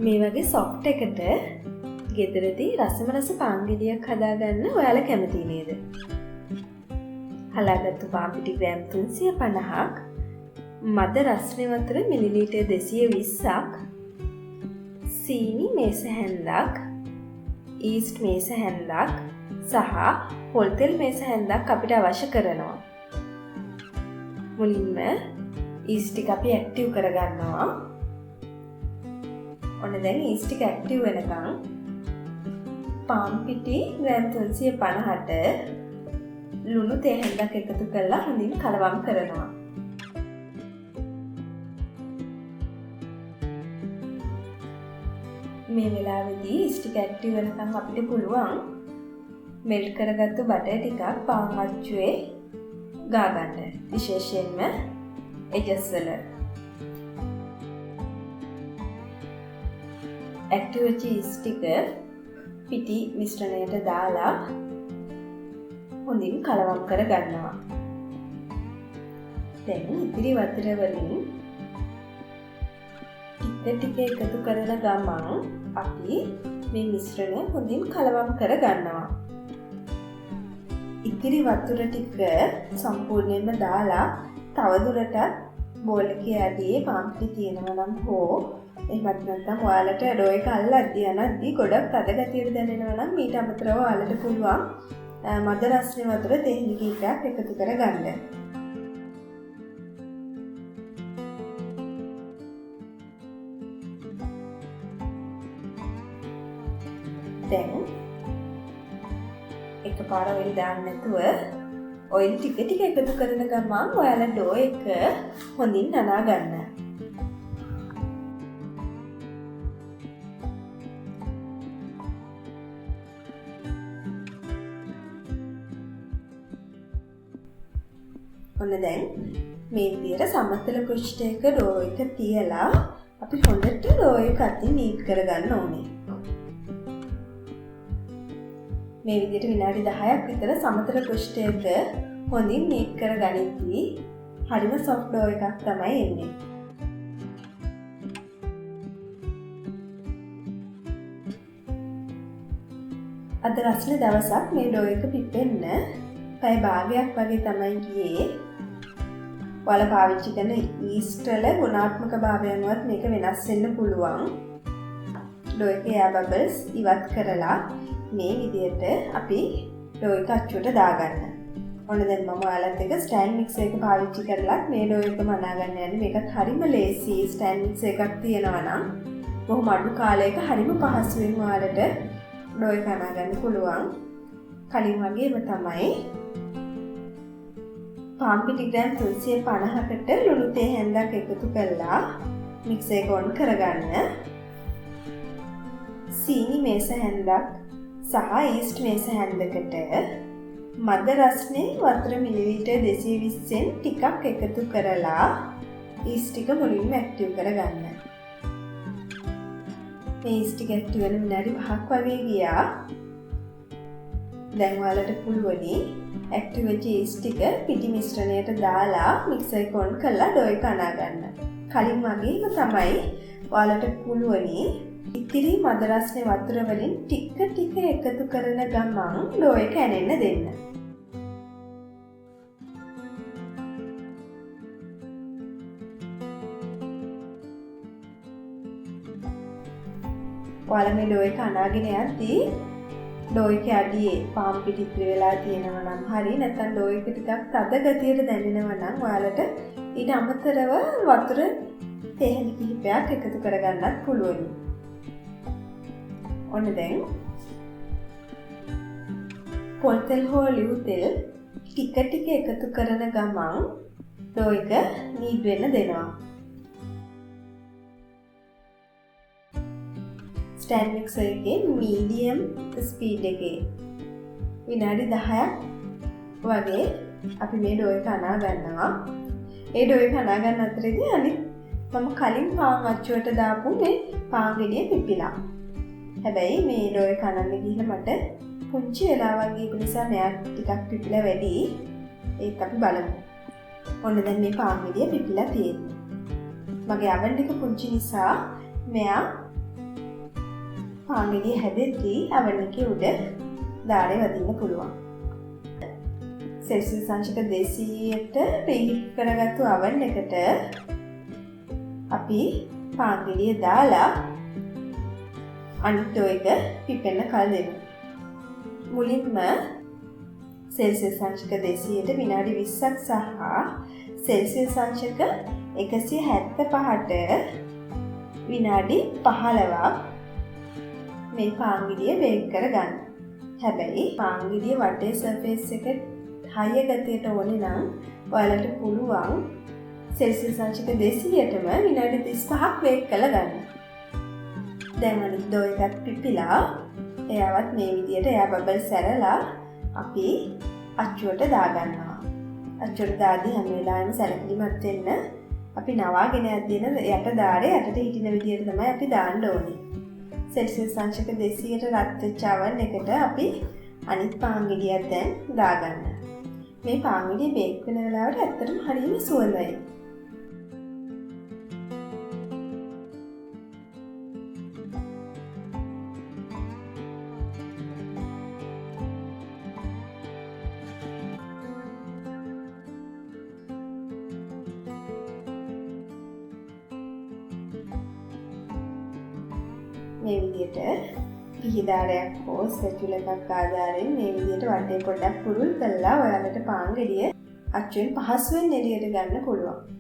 මේ වගේ සොෆ්ට් එකට ගෙදරදී රසමරස පාන් ගෙඩියක් හදාගන්න ඔයාලා කැමති නේද? හලාගත්තු පාන් පිටි ග්‍රෑම් 350ක්, මද රස්නේ වතුර මිලිලීටර් 220ක්, සීනි මේස හැන්දක්, ඊස්ට් මේස හැන්දක් සහ පොල් තෙල් මේස හැන්දක් අපිට අවශ්‍ය කරනවා. මුලින්ම ඊස්ට් ටික අපි ඇක්ටිව් කරගන්නවා. ඔන්න දැන් ඊස්ට් ටික ඇක්ටිව් වෙනකන් පාන් පිටි ග්‍රෑම් 350ට ලුණු තේ හැන්දක් එකතු කරලා හොඳින් කලවම් කරනවා. මේ වෙලාවේදී ඊස්ට් ටික ඇක්ටිව් වෙනකන් අපිට පුළුවන් මෙල්ට් කරගත්තු බටර් ටිකක් පාන් අච්චුවේ ගා ගන්න. විශේෂයෙන්ම එජස් වල. ඇක්ටිව් වෙච්ච ඊස්ට් ටික පිටි මිශ්‍රණයට දාලා හොඳින් කලවම් කර ගන්නවා. දැන් ඉතිරි වතුර වලින් ටික එකතු කරන ගමන් අපි මේ මිශ්‍රණය හොඳින් කලවම් කර ගන්නවා. ඉතිරි වතුර ටික සම්පූර්ණයෙන්ම දාලා තවදුරටත් බෝල් එකේ අඩියේ පාන් පිටි තියෙනවා නම් හෝ එහෙමත් නැත්නම් ඔයාලට ඩෝ එක අල්ලද්දී යනද්දී ගොඩක් තද ගතියට දැනෙනවා නම් ඊට අමතරව ඔයාලට පුළුවන් මද රස්නේ වතුර තෙහිලි කීපයක් එකතු කර ගන්න. දැන් එකපාර ඔයිල් දාන්න නැතුව ඔයිල් ටික ටික එකතු කරන ගමන් ඔයාලා ඩෝ එක හොඳින් නනා ගන්න. ඔන්න දැන් මේ විදිහට සමතල පෘෂ්ඨයක ඩෝ එක තියලා අපි හොඳට ඩෝ එක අතින් නීට් කරගන්න ඕනේ. මේ විදිහට විනාඩි 10ක් විතර සමතල පෘෂ්ඨයක හොඳින් නීට් කරගනිද්දී හරිම සොෆ්ට් ඩෝ එකක් තමයි එන්නේ. අද රස්නේ දවසක් මේ ඩෝ එක පිපෙන්න පැය භාගයක් වගේ තමයි ගියේ. ඔයාලා පාවිච්චි කරන ඊස්ට් වල ගුණාත්මක භාවය අනුවත් මේක වෙනස් වෙන්න පුළුවන්. ඩෝ එකේ එයා බබල්ස් ඉවත් කරලා මේ විදිහට අපි ඩෝ එක අච්චුවට දාගන්න. ඔන්න දැන් මම ඔයාලත් එක්ක ස්ටෑන්ඩ් මික්සර් එක පාවිච්චි කරලා මේ ඩෝ එක මනා ගන්න යන්නේ. මේකත් හරිම ලේසි. ස්ටෑන්ඩ් මික්සර් එකක් තියෙනවා නම් බොහොම අඩු කාලයක හරිම පහසුවෙන් ඔයාලට ඩෝ එක මනා ගන්න පුළුවන්. කලින් වගේම තමයි පාන් පිටි ග්‍රෑම් 350කට ලුණු තේ හැන්දක් එකතු කරලා මික්සර් එක ඔන් කරගන්න. සීනි මේස හැන්දක් සහ ඊස්ට් මේස හැන්දකට මද රස්නේ වතුර මිලිලීටර් 220න් ටිකක් එකතු කරලා ඊස්ට් ටික මුලින්ම ඇක්ටිව් කරගන්න. මේ ඊස්ට් ටික ඇක්ටිව් වෙන විනාඩි 5ක් වගේ ගියා. දැන් ඔයාලට පුළුවනි ඇක්ටිව් වෙච්ච ඊස්ට් ටික පිටි මිශ්‍රණයට දාලා මික්සර් එක ඔන් කරලා ඩෝ එක අනා ගන්න. කලින් වගේම තමයි ඔයාලට පුළුවනි ඉතිරි මද රස්නේ වතුර වලින් ටික ටික එකතු කරන ගමන් ඩෝ එක ඇනෙන්න දෙන්න. ඔයාලා මේ ඩෝ එක අනාගෙන යද්දී ඩෝ එකේ අඩියේ පාන් පිටි ඉතිරි වෙලා තියෙනවා නම් හරි, නැත්නම් ඩෝ එක ටිකක් තද ගතියට දැනෙනවා නම් ඔයාලට ඊට අමතරව වතුර තෙහෙලි කිහිපයක් එකතු කරගන්නත් පුළුවන්. ඔන්න දැන් පොල් තෙල් හෝ ලිව් තෙල් ටික ටික එකතු කරන ගමන් ඩෝ එක නීඩ් වෙන්න දෙනවා. ස්ටෑන්ඩ් මික්සර් එකේ මීඩියම් ස්පීඩ් එකේ විනාඩි 10ක් වගේ අපි මේ ඩෝ එක අනා ගන්නවා. ඒ ඩෝ එක අනා ගන්න අතරේදී අනිත් මම කලින් පාන් අච්චුවට දාපු මේ පාන් ගෙඩිය පිපිලා. හැබැයි මේ ඩෝ එක අනන්න ගිහින් මට පුංචි වෙලාවක් ගිය නිසා මෙයා ටිකක් පිපිලා වැඩි. ඒත් අපි බලමු. ඔන්න දැන් මේ පාන් ගෙඩිය පිපිලා තියෙන්නේ. මගේ oven එක පුංචි නිසා මෙයා පාන්ගෙඩිය හැදෙද්දී oven එකේ උඩ ධාරේ වදින්න පුළුවන්. සෙල්සියස් අංශක 200ට ප්‍රීහීට් කරගත්තු oven එකට අපි පාන්ගෙඩිය දාලා අනිත් ඩෝ එක පිපෙන්න කල් දෙමු. මුලින්ම සෙල්සියස් අංශක 200ට විනාඩි 20ක් සහ සෙල්සියස් අංශක 175ට විනාඩි 15ක් මේ පාන්ගෙඩිය බේක් කරගන්න. හැබැයි පාන්ගෙඩිය වටේ සර්ෆේස් එක හය ගතියට ඕනේ නම් ඔයාලට පුළුවන් සෙල්සියස් අංශක 200ටම විනාඩි 35ක් බේක් කරලා ගන්න. දැන් අනිත් ඩෝ එකත් පිපිලා එයාවත් මේ විදියට එයා බබල්ස් ඇරලා අපි අච්චුවට දාගන්නවා. අච්චුවට දාද්දී හැම වෙලාවෙම සැලකිලිමත් වෙන්න අපි නවාගෙන යද්දී යට ධාරේ යටට හිටින විදියට තමයි අපි දාන්න ඕනේ. සෙල්සියස් අංශක 200ට රත් වෙච්ච oven එකට අපි අනිත් පාන්ගෙඩියක් දැන් දාගන්න. මේ පාන්ගෙඩිය බේක් වෙන වෙලාවට ඇත්තටම හරියම සුවඳයි. මේ විදියට පිහිදාරයක් හෝ ස්පැචුලා එකක් ආධාරයෙන් මේ විදියට වටේ පොඩ්ඩක් පුරුල් කරලා ඔයාලට පාන්ගෙඩිය අච්චුවෙන් පහසුවෙන් එළියට ගන්න පුළුවන්.